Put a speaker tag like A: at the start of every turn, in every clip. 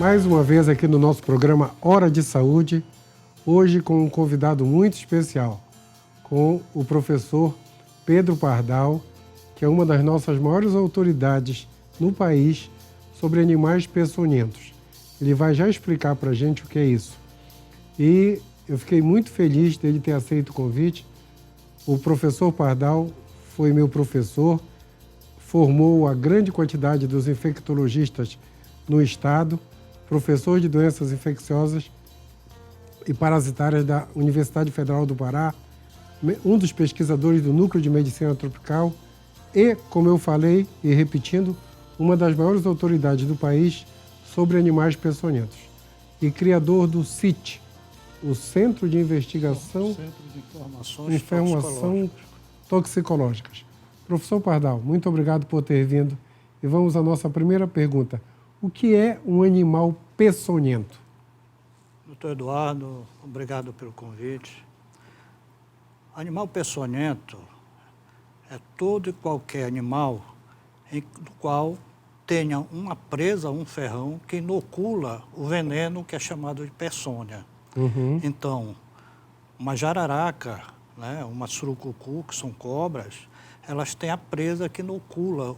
A: mais uma vez aqui no nosso programa Hora de Saúde, hoje com um convidado muito especial, com o professor Pedro Pardal, que é uma das nossas maiores autoridades no país sobre animais peçonhentos. Ele vai já explicar para a gente o que é isso. E eu fiquei muito feliz dele ter aceito o convite. O professor Pardal foi meu professor, formou a grande quantidade dos infectologistas no estado, professor de doenças infecciosas e parasitárias da Universidade Federal do Pará, um dos pesquisadores do Núcleo de Medicina Tropical e, como eu falei e repetindo, uma das maiores autoridades do país sobre animais peçonhentos e criador do CIT, o Centro de Investigação
B: de Informação
A: Toxicológicas. Professor Pardal, muito obrigado por ter vindo e vamos à nossa primeira pergunta. O que é um animal peçonhento?
B: Doutor Eduardo, obrigado pelo convite. Animal peçonhento é todo e qualquer animal no qual tenha uma presa, um ferrão, que inocula o veneno que é chamado de peçonha. Então, uma jararaca, né, uma surucucu, que são cobras, elas têm a presa que inocula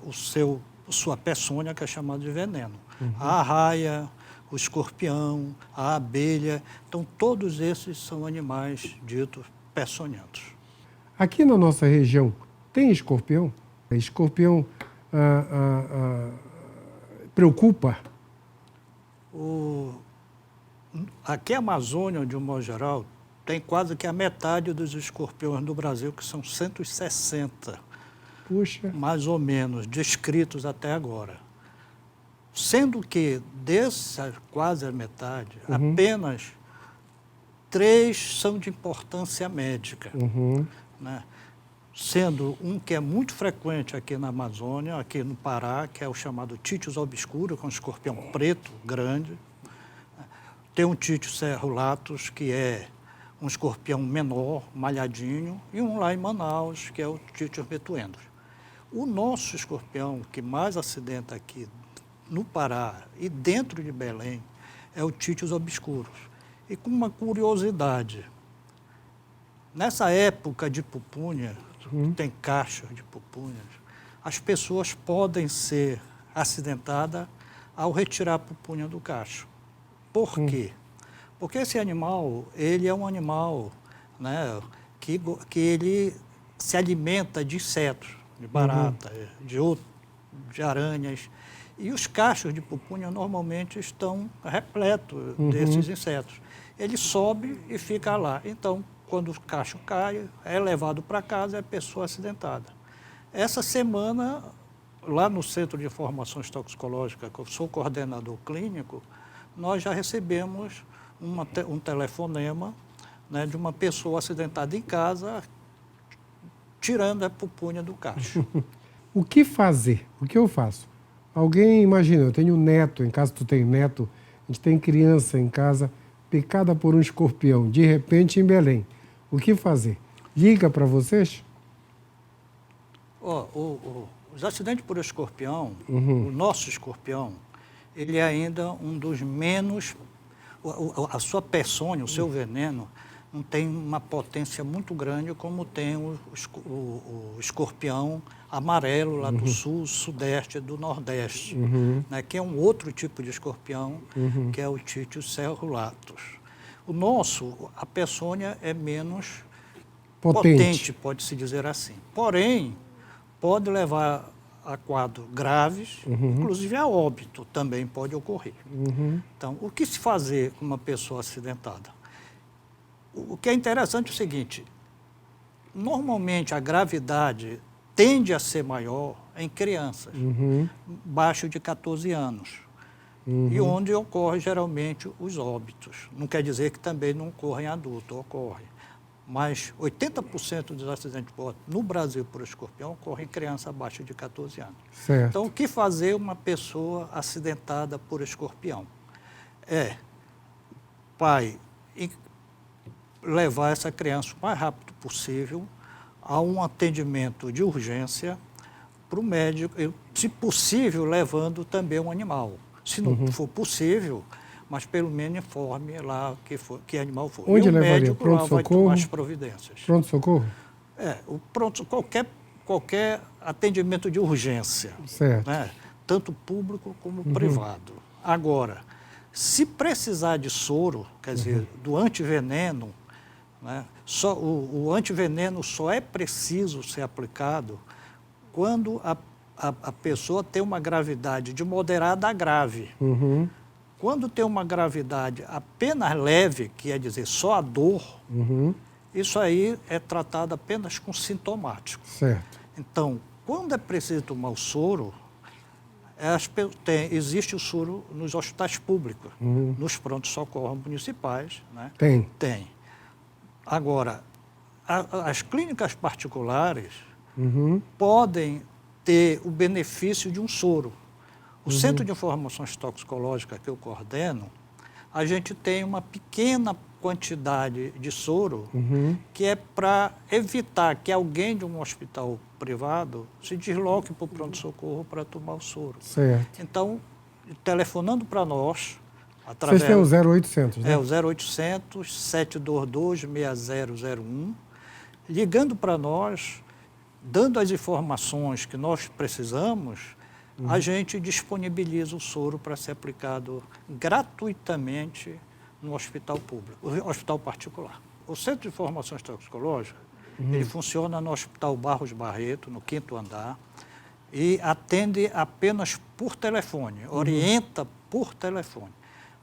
B: sua peçonha, que é chamada de veneno. A arraia, o escorpião, a abelha, então todos esses são animais ditos peçonhentos.
A: Aqui na nossa região tem escorpião? Escorpião preocupa?
B: Aqui a Amazônia, de um modo geral, tem quase que a metade dos escorpiões do Brasil, que são 160,
A: Puxa.
B: mais ou menos, descritos até agora. Sendo que dessa quase a metade, apenas 3 são de importância médica, né? Sendo um que é muito frequente aqui na Amazônia, aqui no Pará, que é o chamado Titus obscuro, que é um escorpião preto, grande. Tem um Titus serrulatus, que é um escorpião menor, malhadinho, e um lá em Manaus, que é o Titus metuendus. O nosso escorpião que mais acidenta aqui no Pará e dentro de Belém é o Titus obscurus. E com uma curiosidade, nessa época de pupunha, tem caixas de pupunhas, as pessoas podem ser acidentadas ao retirar a pupunha do cacho. Por quê? Porque esse animal, ele é um animal, né, que ele se alimenta de insetos, de barata, de aranhas. E os cachos de pupunha normalmente estão repletos desses insetos. Ele sobe e fica lá. Então, quando o cacho cai, é levado para casa e a pessoa é acidentada. Essa semana, lá no Centro de Informações Toxicológicas, que eu sou coordenador clínico, nós já recebemos um telefonema, né, de uma pessoa acidentada em casa, tirando a pupunha do cacho.
A: O que fazer? O que eu faço? Alguém, imagina, eu tenho neto, em casa tu tem neto, a gente tem criança em casa, picada por um escorpião, de repente em Belém. O que fazer? Liga para vocês?
B: Os acidentes por escorpião, o nosso escorpião, ele é ainda um dos menos... A sua peçonha, o seu veneno, não tem uma potência muito grande como tem o escorpião amarelo lá do sul, sudeste e do nordeste, né, que é um outro tipo de escorpião, que é o Titus serrulatus. O nosso, a peçonha é menos potente, pode-se dizer assim. Porém, pode levar a quadros graves, inclusive a óbito também pode ocorrer. Então, o que se fazer com uma pessoa acidentada? O que é interessante é o seguinte, normalmente a gravidade tende a ser maior em crianças, abaixo de 14 anos, e onde ocorre geralmente os óbitos. Não quer dizer que também não ocorra em adulto, ocorre. Mas 80% dos acidentes no Brasil por escorpião ocorrem em criança abaixo de 14 anos.
A: Certo.
B: Então, o que fazer uma pessoa acidentada por escorpião? É, pai, levar essa criança o mais rápido possível a um atendimento de urgência para o médico, se possível, levando também um animal. Se não for possível, mas pelo menos informe lá que animal foi.
A: Onde
B: e o
A: levaria?
B: médico lá vai
A: Pronto-socorro?
B: tomar as providências.
A: Pronto-socorro?
B: Qualquer atendimento de urgência,
A: Certo.
B: né? Tanto público como privado. Agora, se precisar de soro, quer dizer, do antiveneno, né? O antiveneno só é preciso ser aplicado quando a pessoa tem uma gravidade de moderada a grave.
A: Uhum.
B: Quando tem uma gravidade apenas leve, que é dizer, só a dor, isso aí é tratado apenas com sintomático.
A: Certo.
B: Então, quando é preciso tomar o soro, existe o soro nos hospitais públicos, nos prontos-socorros municipais. Né?
A: Tem.
B: Tem. Agora, as clínicas particulares podem ter o benefício de um soro. O Centro de Informações Toxicológicas que eu coordeno, a gente tem uma pequena quantidade de soro que é para evitar que alguém de um hospital privado se desloque para o pronto-socorro para tomar o soro.
A: Certo.
B: Então, telefonando para nós, através...
A: Vocês têm o 0800, né?
B: É, o 0800 722 6001, ligando para nós, dando as informações que nós precisamos, a gente disponibiliza o soro para ser aplicado gratuitamente no hospital público, no hospital particular. O Centro de Informações Toxicológicas, ele funciona no Hospital Barros Barreto, no 5º andar, e atende apenas por telefone, orienta por telefone.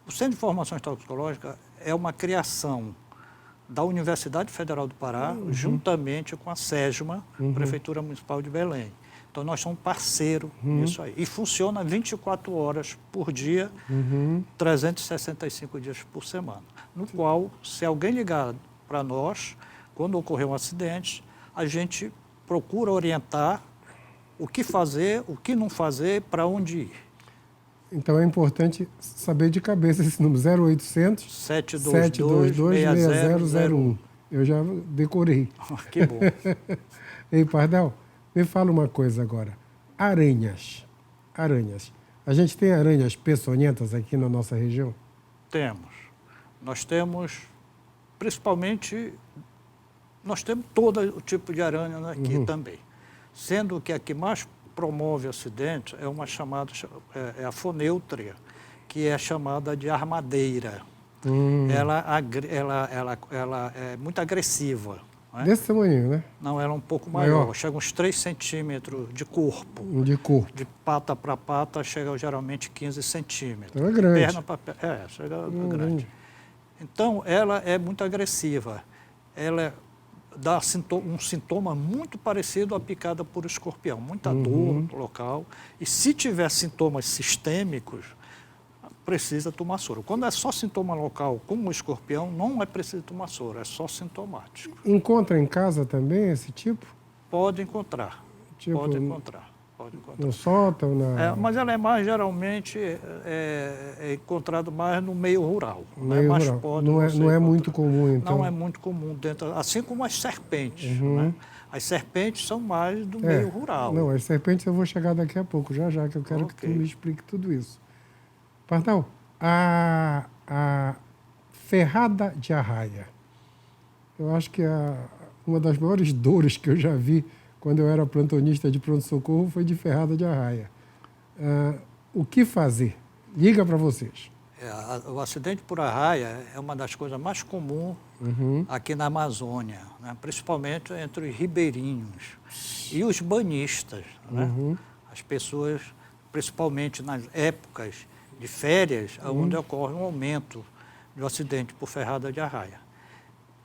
B: O Centro de Informações Toxicológicas é uma criação da Universidade Federal do Pará, juntamente com a SESMA, Prefeitura Municipal de Belém. Então, nós somos parceiro nisso aí. E funciona 24 horas por dia, 365 dias por semana. No qual, se alguém ligar para nós, quando ocorrer um acidente, a gente procura orientar o que fazer, o que não fazer, para onde ir.
A: Então é importante saber de cabeça esse número, 0800
B: 722
A: 6001. Eu já decorei.
B: Que bom.
A: Ei, Pardal, me fala uma coisa agora. Aranhas. Aranhas. A gente tem aranhas peçonhentas aqui na nossa região?
B: Temos. Nós temos, principalmente, nós temos todo o tipo de aranha aqui também. Sendo que a que mais promove acidentes é uma chamada, é a foneutria, que é chamada de armadeira. Ela é muito agressiva. Né?
A: Desse tamanho, né?
B: Não, ela é um pouco maior. Chega uns 3 centímetros de corpo.
A: De corpo.
B: De pata para pata chega geralmente 15 centímetros.
A: Então é grande.
B: Perna para perna. Chega grande. Então, ela é muito agressiva. Ela dá um sintoma muito parecido à picada por escorpião. Muita dor no local. E se tiver sintomas sistêmicos, precisa tomar soro. Quando é só sintoma local, como o escorpião, não é preciso tomar soro, é só sintomático.
A: Encontra em casa também esse tipo?
B: Pode encontrar.
A: Tipo,
B: pode encontrar.
A: No sótão?
B: Mas ela é mais, geralmente, encontrado mais no meio rural.
A: Meio
B: Mas
A: rural.
B: pode
A: Não é muito comum, então?
B: Não é muito comum, assim como as serpentes. Né? As serpentes são mais do meio rural.
A: Não, as serpentes eu vou chegar daqui a pouco, já que eu quero que tu me explique tudo isso. Pardal, a ferrada de arraia. Eu acho que uma das maiores dores que eu já vi quando eu era plantonista de pronto-socorro foi de ferrada de arraia. O que fazer? Liga para vocês.
B: O acidente por arraia é uma das coisas mais comuns aqui na Amazônia, né? Principalmente entre os ribeirinhos e os banhistas. Né? As pessoas, principalmente nas épocas de férias, onde ocorre um aumento do acidente por ferrada de arraia.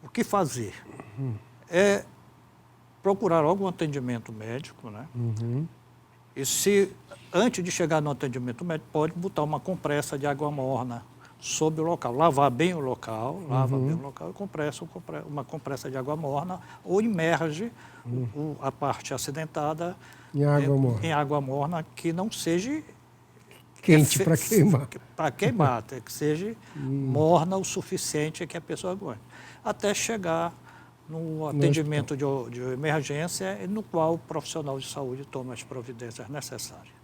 B: O que fazer? É procurar algum atendimento médico, né? E se, antes de chegar no atendimento médico, pode botar uma compressa de água morna sobre o local. Lavar bem o local, e uma compressa de água morna, ou imerge a parte acidentada em água morna que não seja
A: quente para queimar.
B: Para queimar, que seja morna o suficiente que a pessoa aguente. Até chegar no atendimento de emergência, no qual o profissional de saúde toma as providências necessárias.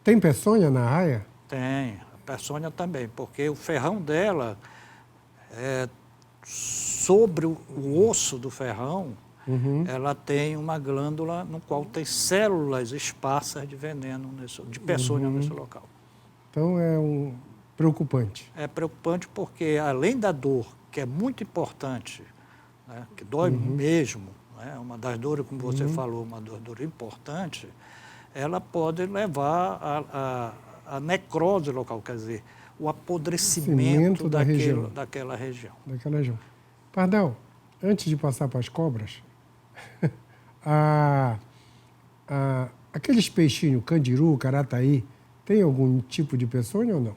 A: Tem peçonha na arraia?
B: Tem, a peçonha também, porque o ferrão dela, sobre o osso do ferrão, ela tem uma glândula no qual tem células esparsas de veneno, de peçonha nesse local.
A: Então é preocupante.
B: É preocupante porque, além da dor, que é muito importante, né, que dói mesmo, né, uma das dores, como você falou, uma dor importante, ela pode levar a necrose local, quer dizer, o apodrecimento daquela região.
A: Daquela região. Pardal, antes de passar para as cobras, aqueles peixinhos, candiru, carataí, tem algum tipo de peçonha ou não?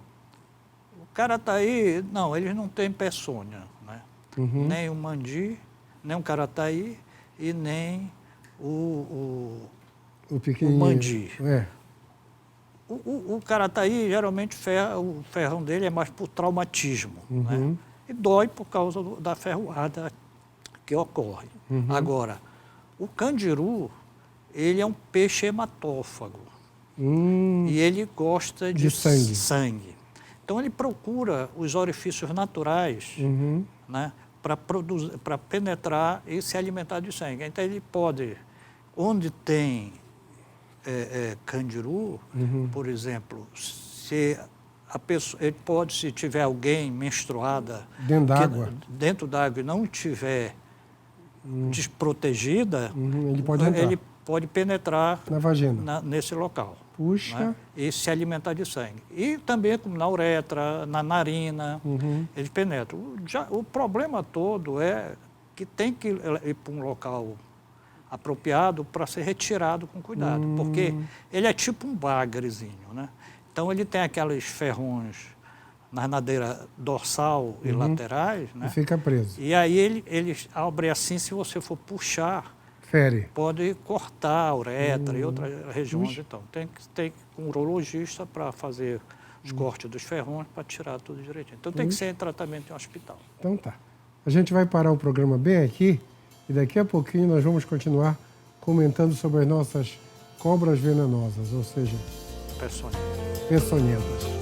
B: O carataí, não, eles não têm peçonha, né? Nem o mandi, nem o carataí e nem o mandi. O carataí, geralmente, o ferrão dele é mais por traumatismo, né? E dói por causa da ferroada que ocorre. Agora, o candiru, ele é um peixe hematófago. E ele gosta de sangue. Então, ele procura os orifícios naturais, né, para penetrar e se alimentar de sangue. Então, ele pode, onde tem candiru, por exemplo, se a pessoa, ele pode, se tiver alguém menstruada dentro d'água e não estiver desprotegida, ele pode penetrar
A: na vagina,
B: nesse local.
A: Puxa.
B: Né? E se alimentar de sangue. E também na uretra, na narina, ele penetra. O problema todo é que tem que ir para um local apropriado para ser retirado com cuidado, porque ele é tipo um bagrezinho, né? Então, ele tem aqueles ferrões na nadeira dorsal e laterais, né?
A: E fica preso.
B: E aí ele abre assim, se você for puxar,
A: fere.
B: Pode cortar a uretra e outras regiões. Então, tem que ter um urologista para fazer os cortes dos ferrões, para tirar tudo direitinho. Então, tem que ser em tratamento em um hospital.
A: Então, tá. A gente vai parar o programa bem aqui e daqui a pouquinho nós vamos continuar comentando sobre as nossas cobras venenosas, ou seja,
B: Peçonhentas.
A: peçonhentas.